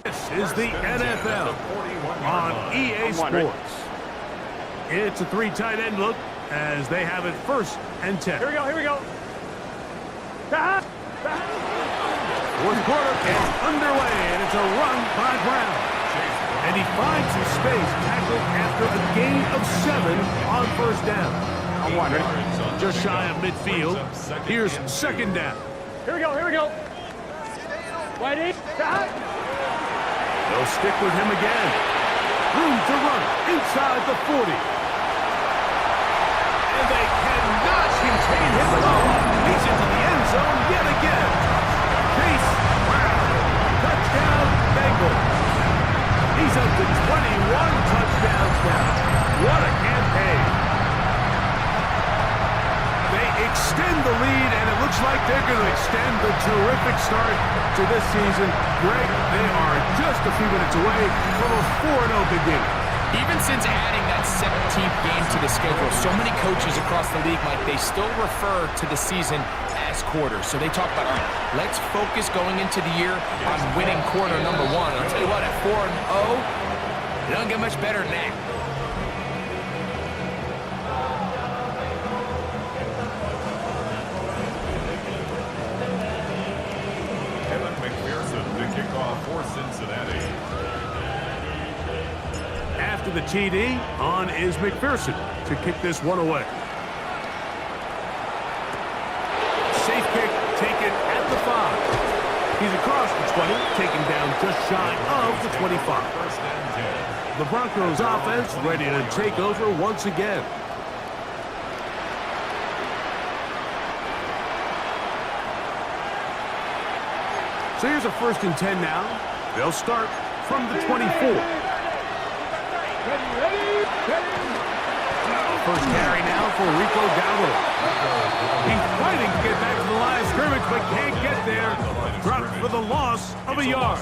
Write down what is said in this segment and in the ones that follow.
This is the NFL on EA Sports. It's a three tight end look as they have it 1st and 10. Here we go. Fourth quarter is underway, and it's a run by Brown. And he finds some space tackled after a gain of 7 on 1st down. Just shy of midfield. Here's 2nd down. Here we go. Whitey. They'll stick with him again. Room to run inside the 40. And they cannot contain him at all. He's into the end zone yet again. Chase Brown. Touchdown, Bengals. He's up to 21 touchdowns now. What a campaign. They extend the lead, and it looks like they're going to extend the terrific start to this season. Greg, they are just a few minutes away from a 4-0 beginning. Even since adding that 17th game to the schedule, so many coaches across the league, Mike, they still refer to the season as quarters. So they talk about, all right, let's focus going into the year on winning quarter number 1. I'll tell you what, at 4-0, it don't get much better than that. For Cincinnati. After the TD, on is McPherson to kick this one away. Safe kick taken at the 5. He's across the 20, taken down just shy of the 25. The Broncos offense ready to take over once again. So here's a 1st and 10 now. They'll start from the 24. First carry now for Rico Dowdle. He's fighting to get back to the line of scrimmage, but can't get there. Dropped for the loss of a yard.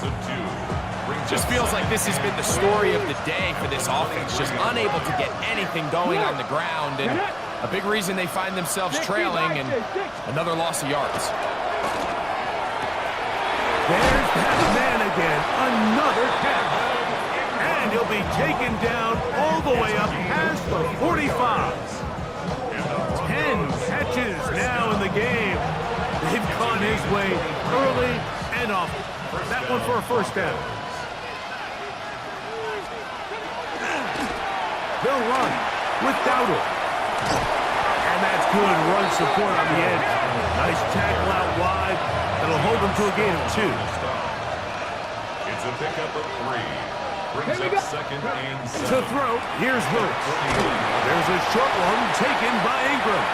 Just feels like this has been the story of the day for this offense. Just unable to get anything going on the ground. And a big reason they find themselves trailing and another loss of yards. There's that man again, another catch. And he'll be taken down all the way up past the 45. 10 catches now in the game. They've gone his way early and often. That one for a 1st down. They'll run with Dowdle. And that's good run support on the edge. Nice tackle out wide. It'll hold them to a gain of 2. It's a pickup of 3. Brings up 2nd and 7. To throw, here's Hurts. There's a short one taken by Ingram.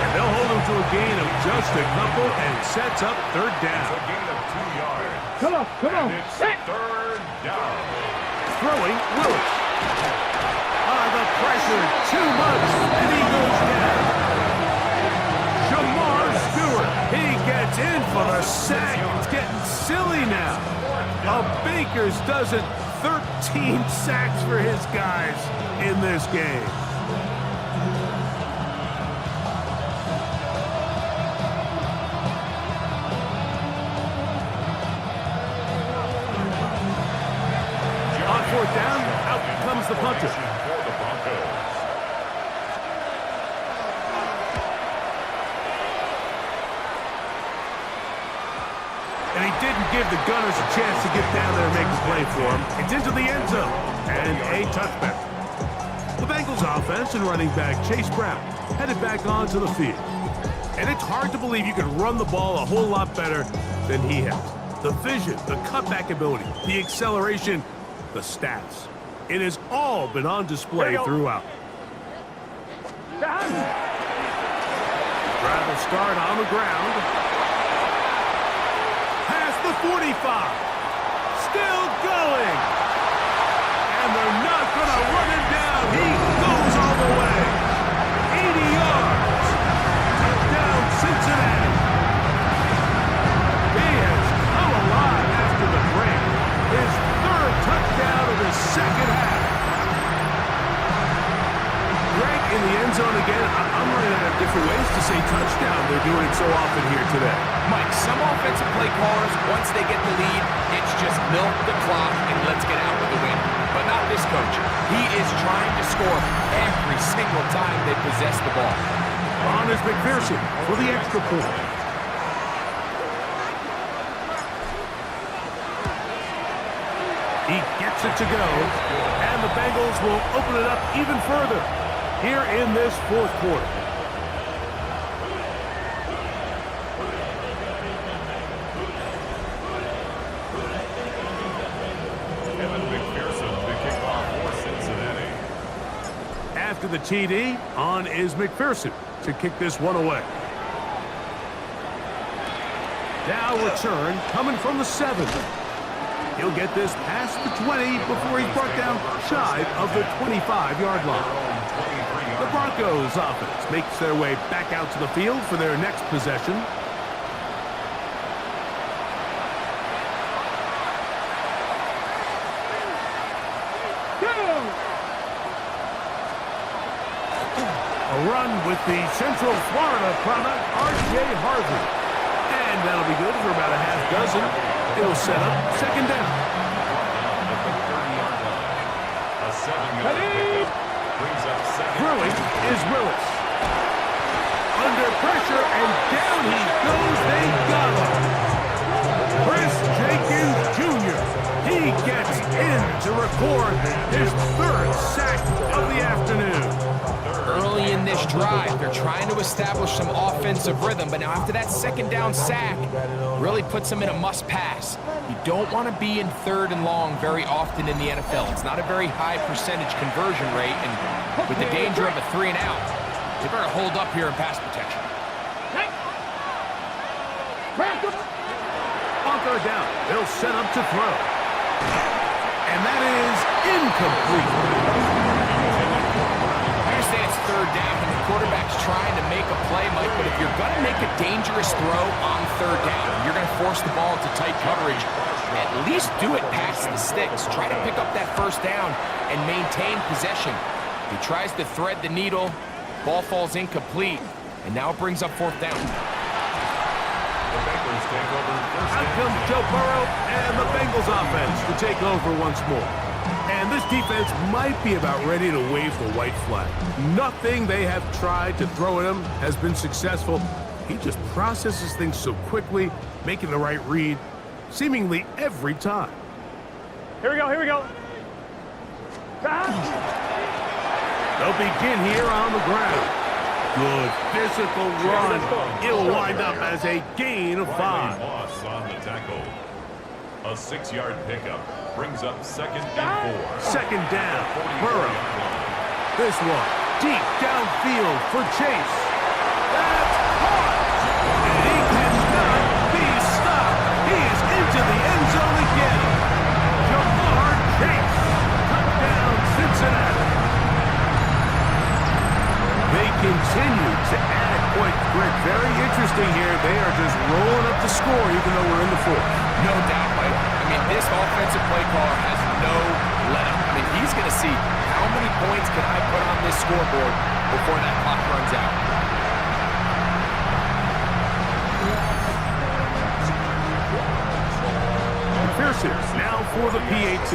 And they'll hold him to a gain of just a couple and sets up 3rd down. It's a gain of 2 yards. Come on. And it's 3rd down. Throwing, Willis. The pressure, too much, and he goes down. Jamar Stewart, he gets in for the sack. It's getting silly now. A baker's dozen, 13 sacks for his guys in this game. On 4th down, out comes the punter. And he didn't give the Gunners a chance to get down there and make a play for him. It's into the end zone and a touchback. The Bengals offense and running back Chase Brown headed back onto the field. And it's hard to believe you can run the ball a whole lot better than he has. The vision, the cutback ability, the acceleration, the stats. It has all been on display throughout. Drive will start on the ground. Past the 45. Still going. And they're not going to run him down. He goes all the way. 80 yards. Touchdown, Cincinnati. He has come alive after the break. His 3rd touchdown of the 2nd half. Greg, in the end zone again. I'm running out of different ways to say touchdown. They're doing it so often here today. Mike, some offensive play callers, once they get the lead, it's just milk the clock and let's get out with the win. But not this coach. He is trying to score every single time they possess the ball. On is McPherson for the extra point. He gets it to go, and the Bengals will open it up even further here in this fourth quarter. After the TD, on is McPherson to kick this one away. Now return coming from the 7. He'll get this past the 20 before he's brought down shy of the 25-yard line. The Broncos offense makes their way back out to the field for their next possession. A run with the Central Florida product, R.J. Harvey. And that'll be good for about a half dozen. It'll set up second down. Throwing is Willis. Under pressure, and down he goes. They got him. Chris Jenkins Jr. He gets in to record his 3rd sack of the afternoon. Early in this drive, they're trying to establish some offensive rhythm, but now after that second down sack, really puts them in a must-pass. You don't want to be in 3rd and long very often in the NFL. It's not a very high percentage conversion rate, and with the danger of a 3 and out, they better hold up here in pass protection. On 3rd down, they'll set up to throw. And that is incomplete. It's 3rd down, and the quarterback's trying to make a play, Mike, but if you're going to make a dangerous throw on 3rd down, you're going to force the ball into tight coverage, at least do it past the sticks. Try to pick up that 1st down and maintain possession. He tries to thread the needle, ball falls incomplete, and now it brings up 4th down. Out comes Joe Burrow and the Bengals offense to take over once more. And this defense might be about ready to wave the white flag. Nothing they have tried to throw at him has been successful. He just processes things so quickly, making the right read, seemingly every time. Here we go, here we go. They'll begin here on the ground. Good physical run. It'll wind up as a gain of 5. Loss on the tackle. A 6-yard pickup brings up 2nd and 4. Second down, Burrow. This one, deep downfield for Chase. That's caught. And he cannot be stopped. He is into the end zone again. Jamar Chase. Touchdown, Cincinnati. They continue to add points. Greg, very interesting here. They are just rolling up the score even though we're in the 4th. No doubt, Mike. I mean, this offensive play caller has no let-up. I mean, he's going to see how many points can I put on this scoreboard before that clock runs out. McPherson now for the PAT.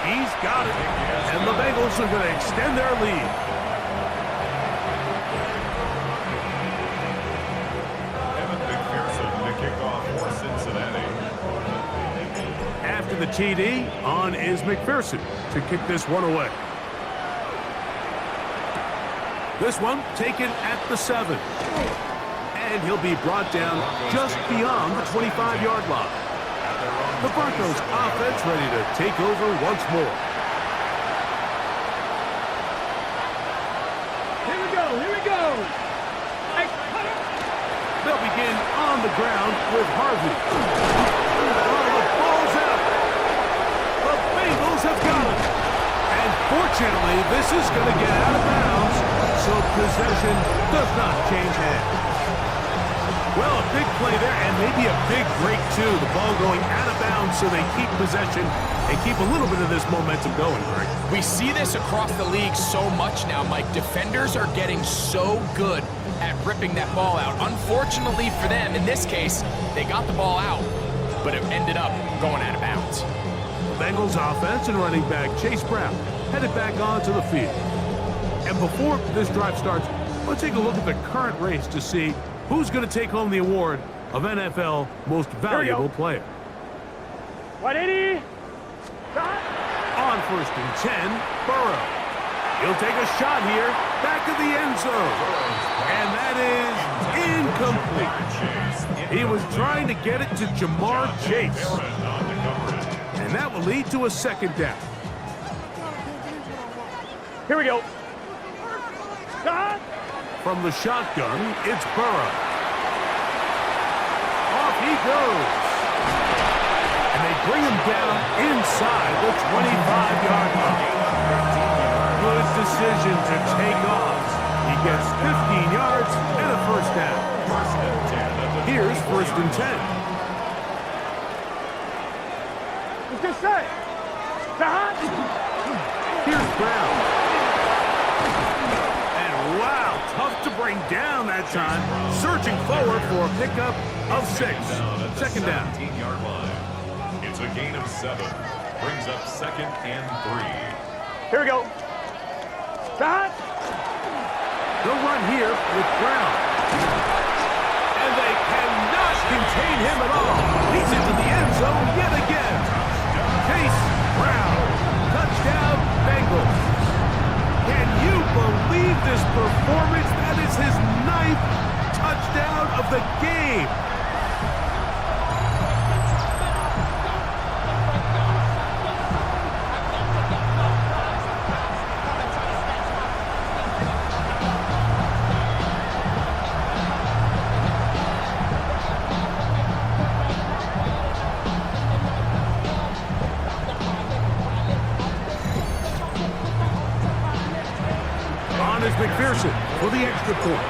He's got it. And the Bengals are going to extend their lead. After the TD, on is McPherson to kick this one away. This one taken at the 7. And he'll be brought down just beyond the 25-yard line. The Broncos offense ready to take over once more. Here we go, here we go. Hey, They'll begin on the ground with Harvey. Oh, the ball's out. The Bengals have got it. And fortunately, this is going to get out of bounds, so possession does not change hands. Well, a big play there, and maybe a big break, too. The ball going out of bounds, so they keep possession and keep a little bit of this momentum going, Greg. We see this across the league so much now, Mike. Defenders are getting so good at ripping that ball out. Unfortunately for them, in this case, they got the ball out, but it ended up going out of bounds. Bengals offense and running back Chase Brown headed back onto the field. And before this drive starts, let's take a look at the current race to see who's going to take home the award of NFL Most Valuable Player. 180. On 1st and 10, Burrow. He'll take a shot here, back of the end zone. And that is incomplete. He was trying to get it to Jamar Chase. And that will lead to a 2nd down. Here we go. From the shotgun, it's Burrow. Off he goes. And they bring him down inside the 25-yard line. Good decision to take off. He gets 15 yards and a 1st down. Here's 1st and 10. Let's get set. Here's Brown. And wow, tough to bring down that time. Searching forward for a pickup of 6. 2nd down. 17-yard line. It's a gain of 7. Brings up 2nd and 3. Here we go. They'll run here with Brown. And they cannot contain him at all. He's into the end zone yet again. Chase Brown. Touchdown, Bengals. Can you believe this performance? That is his 9th touchdown of the game. McPherson for the extra point.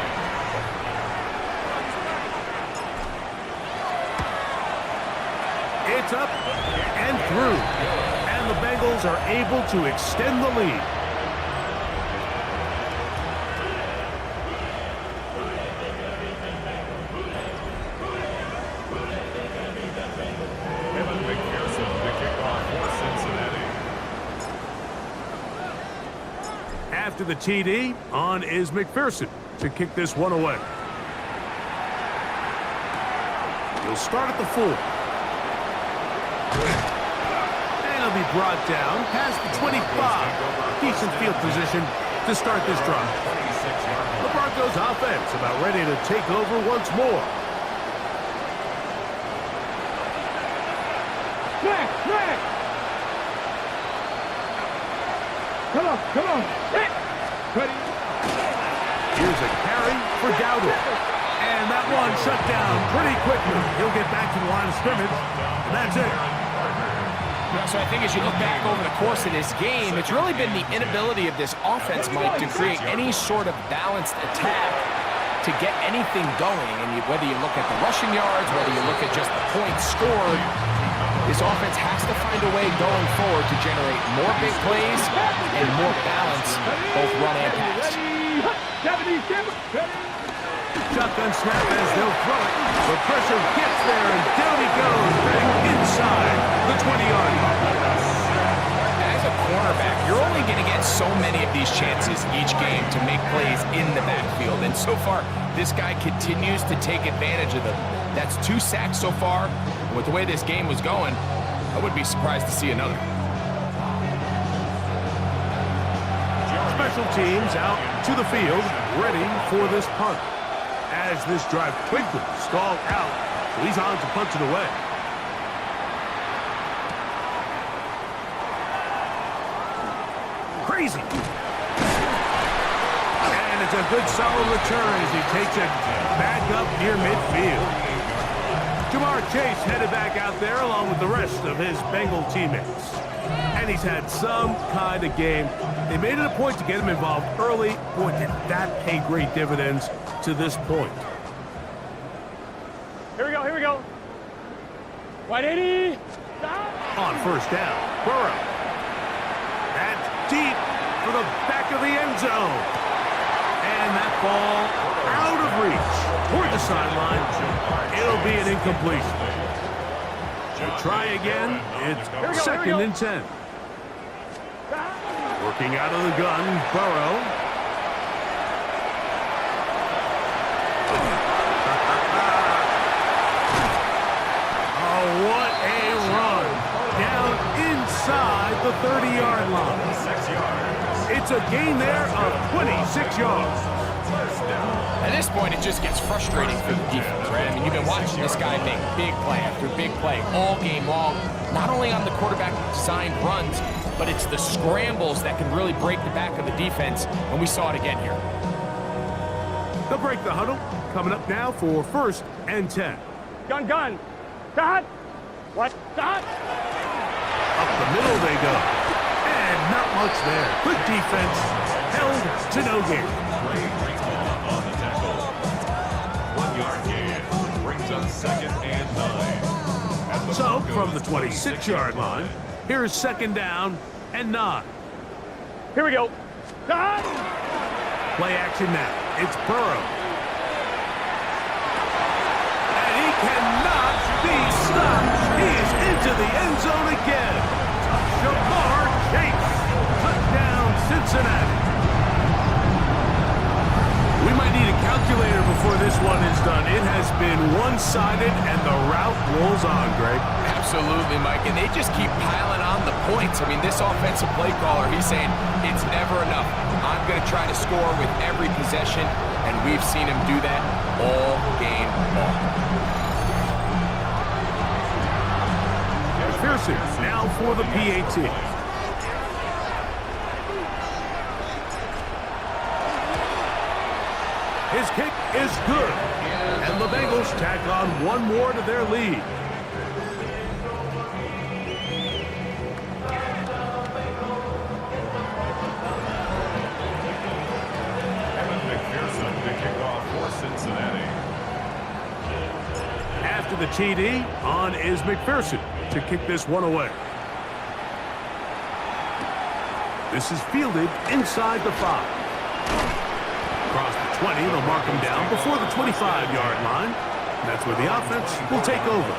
It's up and through. And the Bengals are able to extend the lead. McPherson, the kickoff for Cincinnati. After the TD, on is McPherson to kick this one away. He'll start at the 4. And he'll be brought down past the 25. Decent field position to start this drive. The Broncos offense about ready to take over once more. Mac! Come on! Ready? Here's a carry for Dowdle. And that one shut down pretty quickly. He'll get back to the line of scrimmage, and that's it. So I think as you look back over the course of this game, it's really been the inability of this offense, Mike, to create any sort of balanced attack to get anything going. And whether you look at the rushing yards, whether you look at just the points scored, this offense has to find a way going forward to generate more big plays and more balance, both run and pass. Shotgun snap as they'll throw it. The pressure gets there, and down he goes back inside the 20-yard line. As a cornerback, you're only going to get so many of these chances each game to make plays in the backfield. And so far, this guy continues to take advantage of them. That's 2 sacks so far. With the way this game was going, I would be surprised to see another. Special teams out to the field, ready for this punt. As this drive quickly stalled out, so he's on to punt it away. Crazy. And it's a good solid return as he takes it back up near midfield. Jamar Chase headed back out there along with the rest of his Bengal teammates. And he's had some kind of game. They made it a point to get him involved early. Boy, did that pay great dividends to this point. Here we go. 180. On 1st down, Burrow. That's deep for the back of the end zone. And that ball out of reach. Toward the sideline. It'll be an incompletion. We'll try again. It's 2nd and 10. Working out of the gun, Burrow. Oh, what a run. Down inside the 30-yard line. It's a gain there of 26 yards. At this point, it just gets frustrating for the defense, right? I mean, you've been watching this guy make big play after big play all game long, not only on the quarterback-designed runs, but it's the scrambles that can really break the back of the defense, and we saw it again here. They'll break the huddle. Coming up now for 1st and 10. Gun. Dot. What? Dot. Up the middle they go. And not much there. Good defense. Held to no gain. On the tackle. 1-yard gain. Brings up 2nd and 9. So, from the 26-yard line, here's 2nd down and 9. Here we go. Dot. Play action now. It's Burrow. And he cannot be stopped. He is into the end zone again. Jamar Chase. Touchdown, Cincinnati. We might need a calculator before this one is done. It has been one-sided, and the route rolls on, Greg. Absolutely, Mike, and they just keep piling on the points. I mean, this offensive play caller, he's saying it's never enough. I'm going to try to score with every possession, and we've seen him do that all game long. McPherson now for the PAT. His kick is good, and the Bengals tack on one more to their lead. McPherson to kick off for Cincinnati. After the TD, on is McPherson to kick this one away. This is fielded inside the 5. Across the 20, they'll mark him down before the 25-yard line. And that's where the offense will take over.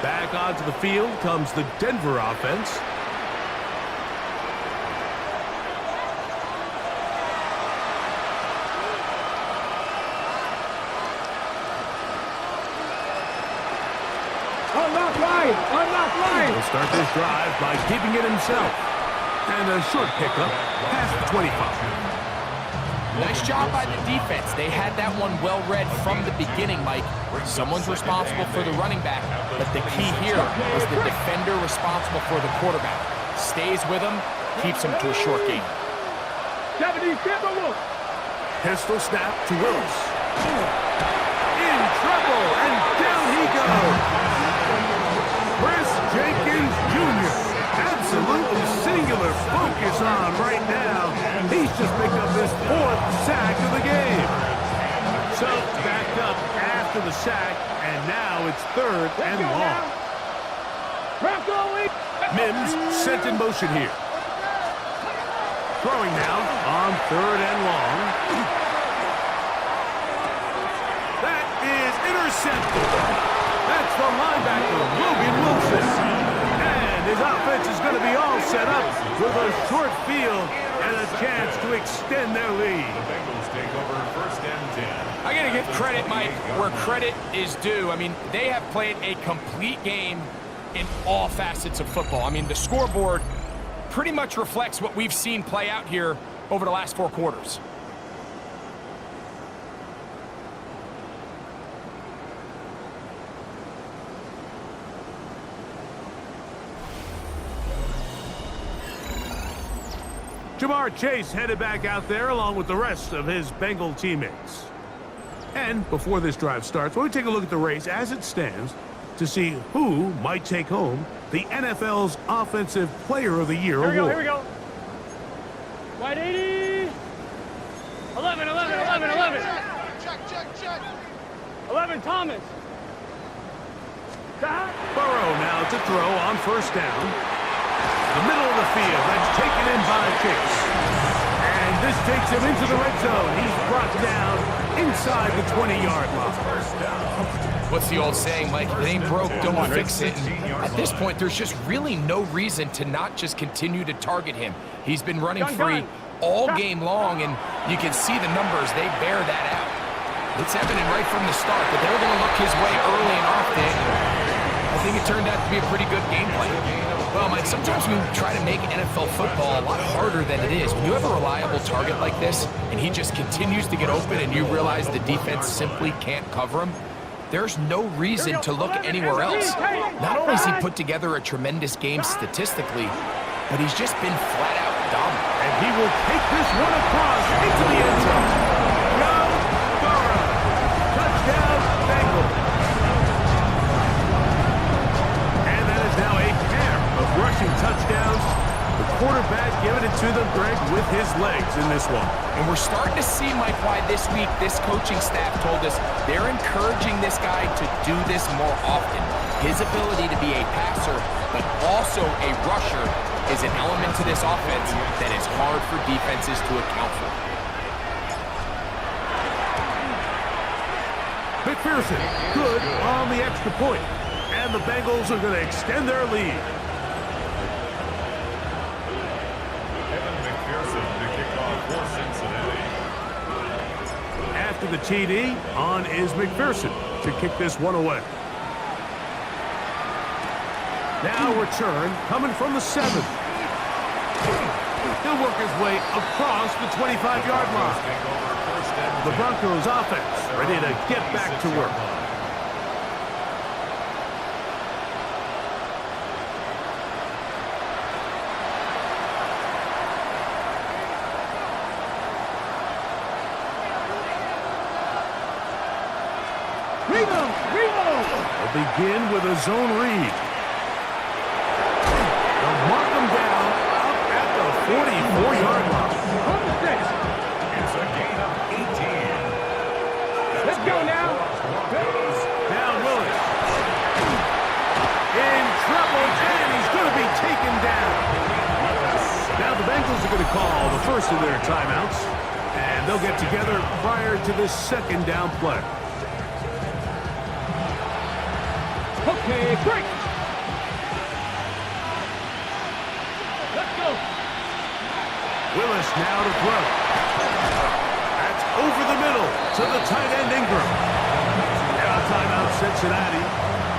Back onto the field comes the Denver offense. Unlock line. He'll start this drive by keeping it himself. And a short pickup past the 25. Nice job by the defense. They had that one well read from the beginning, Mike. Someone's responsible for the running back, but the key here is the defender responsible for the quarterback. Stays with him, keeps him to a short gain. Pistol snap to Willis. In trouble, and down he goes. Chris Jenkins Jr. Absolutely singular focus on right now. He's just picked up his 4th sack of the game. So back up after the sack, and now it's 3rd and long. Mims sent in motion here. Throwing now on 3rd and long. That is intercepted. That's the linebacker, Logan Wilson. And his offense is going to be all set up with a short field and a chance to extend their lead. The Bengals take over 1st and 10. I got to give credit, Mike, where credit is due. I mean, they have played a complete game in all facets of football. I mean, the scoreboard pretty much reflects what we've seen play out here over the last 4 quarters. Jamar Chase headed back out there along with the rest of his Bengal teammates. And before this drive starts, we'll take a look at the race as it stands to see who might take home the NFL's Offensive Player of the Year award. Here we go. Wide 80. 11. Check. 11, Thomas. Burrow now to throw on 1st down. The middle of the field, that's taken in by Chase. And this takes him into the red zone. He's brought down inside the 20-yard line. What's the old saying, Mike? If it ain't broke, don't fix it. And at this point, there's just really no reason to not just continue to target him. He's been running free all game long, and you can see the numbers. They bear that out. It's evident right from the start that they were going to look his way early and often. I think it turned out to be a pretty good game plan. Well, Mike, sometimes we try to make NFL football a lot harder than it is. When you have a reliable target like this, and he just continues to get open and you realize the defense simply can't cover him, there's no reason to look anywhere else. Not only has he put together a tremendous game statistically, but he's just been flat out dominant. And he will take this one across into the end zone. Touchdown, Bengals. And that is now a pair of rushing touchdowns. The quarterback giving it to them, Greg, with his legs in this one. And we're starting to see, Mike, why this week this coaching staff told us they're encouraging this guy to do this more often. His ability to be a passer, but also a rusher, is an element to this offense that is hard for defenses to account for. McPherson, good on the extra point. And the Bengals are going to extend their lead. McPherson to kick off for Cincinnati. After the TD, on is McPherson to kick this one away. Now return coming from the 7. He'll work his way across the 25-yard line. The Broncos offense ready to get back to work. They'll begin with a zone read. They'll mark them down up at the 44-yard line. It's a gain of 18. Let's go now. Down Willis. In trouble, and he's going to be taken down. Now the Bengals are going to call the first of their timeouts, and they'll get together prior to this second down play. Okay, break. Let's go. Willis now to throw. That's over the middle to the tight end Ingram. Now timeout Cincinnati.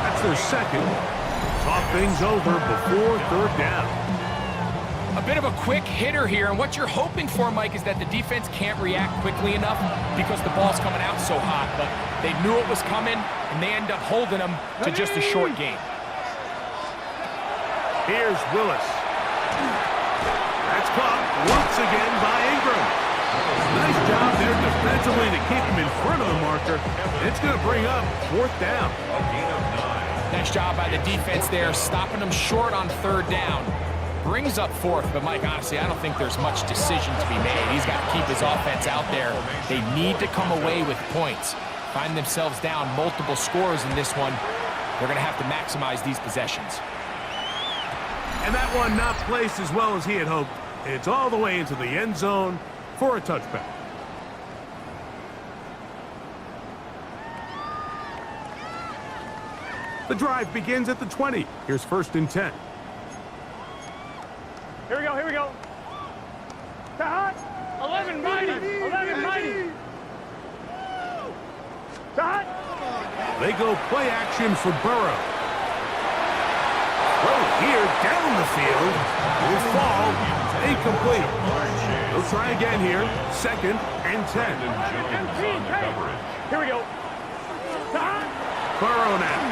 That's their second. Talk things over before third down. A bit of a quick hitter here, and what you're hoping for, Mike, is that the defense can't react quickly enough because the ball's coming out so hot, but they knew it was coming, and they end up holding them to just a short game. Here's Willis. That's caught once again by Ingram. Nice job there defensively to keep him in front of the marker. It's going to bring up fourth down. A gain of 9. Nice job by the defense there, stopping them short on third down. Brings up fourth, but Mike, honestly, I don't think there's much decision to be made. He's got to keep his offense out there. They need to come away with points. Find themselves down multiple scores in this one. They're going to have to maximize these possessions. And that one not placed as well as he had hoped. It's all the way into the end zone for a touchback. The drive begins at the 20. Here's first and 10. Here we go, here we go. Hot. 11 mighty, 11 mighty. Hot. They go play action for Burrow. Throw here down the field. Will fall. Incomplete. They'll try again here. Second and 10. Here we go. Hot. Burrow now.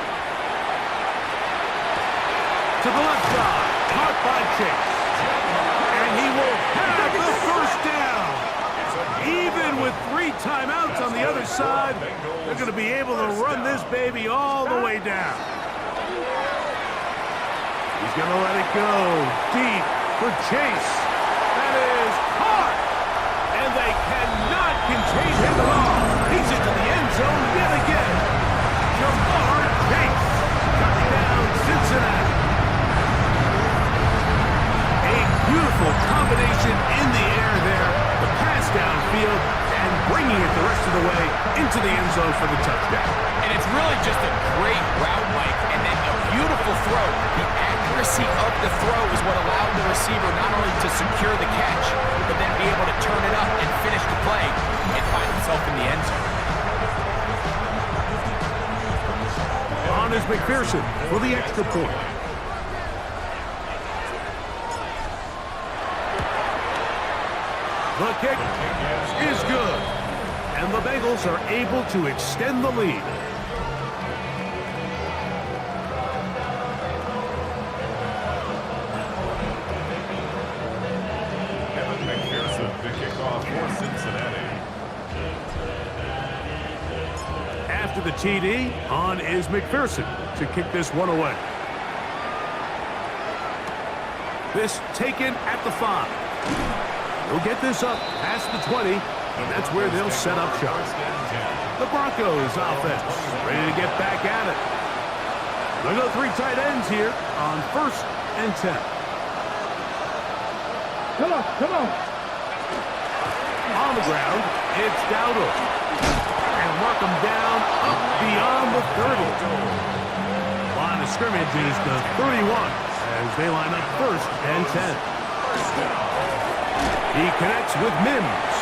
To the left side. Caught by Chase. And he will have the first down. Even with 3 timeouts on the other side, they're going to be able to run this baby all the way down. He's going to let it go deep for Chase. That is caught. And they cannot contain him at all. He's into the end zone yet again. Jamar Chase. Touchdown, Cincinnati. Beautiful combination in the air there. The pass downfield and bringing it the rest of the way touchdown. And it's really just a great route, Mike, and then a beautiful throw. The accuracy of the throw is what allowed the receiver not only to secure the catch, but then be able to turn it up and finish the play and find himself in the end zone. On is McPherson for the extra point. The kick is good. And the Bengals are able to extend the lead. McPherson, the kickoff for Cincinnati. After the TD, on is McPherson to kick this one away. This taken at the 5. They'll get this up past the 20, and that's where they'll set up shop. The Broncos offense ready to get back at it. They'll go 3 tight ends here on 1st and 10. Come on, come on. On the ground, it's Dowdle. And mark him down up beyond the 30. Line of scrimmage is the 31 as they line up 1st and 10. He connects with Mims.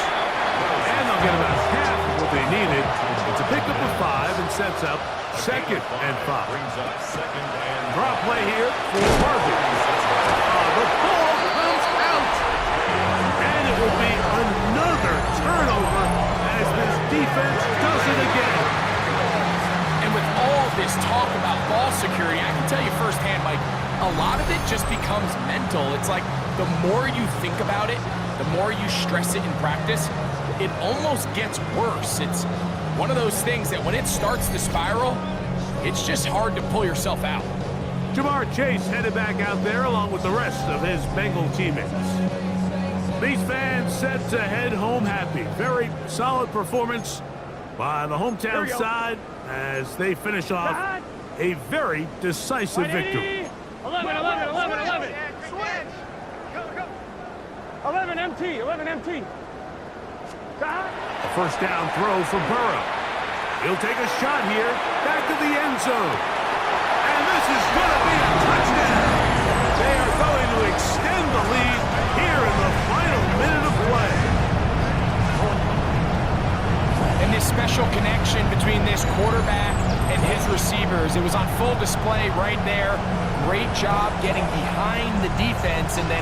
And they'll get about half of what they needed. It's a pickup of 5 and sets up 2nd and 5. Brings up 2nd and Drop play here for Harvey. The ball comes out. And it will be another turnover as this defense does it again. And with all this talk about ball security, I can tell you firsthand, Mike, a lot of it just becomes mental. It's like the more you think about it, the more you stress it in practice, it almost gets worse. It's one of those things that when it starts to spiral, it's just hard to pull yourself out. Jamar Chase headed back out there along with the rest of his Bengal teammates. These fans set to head home happy. Very solid performance by the hometown side as they finish off a very decisive victory. 11, 11, 11, 11. 11 MT, 11 MT. A first down throw for Burrow. He'll take a shot here, back to the end zone. And this is going to be a touchdown. They are going to extend the lead here in the final minute of play. And this special connection between this quarterback and his receivers, it was on full display right there. Great job getting behind the defense, and then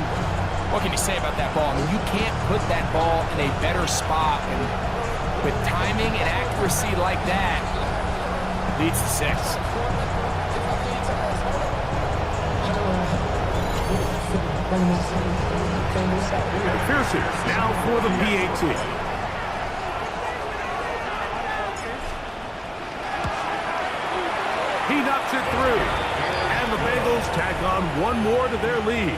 what can you say about that ball? I mean, you can't put that ball in a better spot, and with timing and accuracy like that, leads to 6. McPherson now for the PAT. He knocks it through, and the Bengals tack on one more to their lead.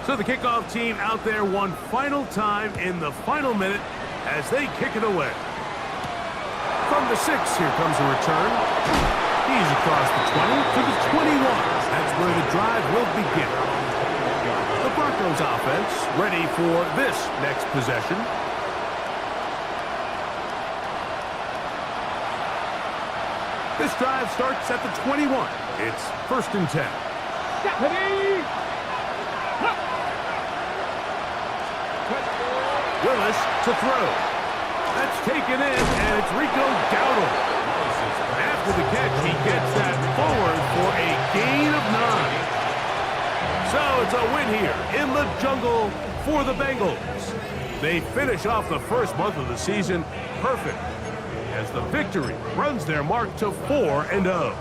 So the kickoff team out there one final time in the final minute as they kick it away. From the 6, here comes a return. He's across the 20 to the 21. That's where the drive will begin. The Broncos offense ready for this next possession. This drive starts at the 21. It's 1st and 10. Willis to throw. That's taken in, and it's Rico Dowdle. After the catch, he gets that forward for a gain of 9. So it's a win here in the jungle for the Bengals. They finish off the first month of the season perfect as the victory runs their mark to 4-0.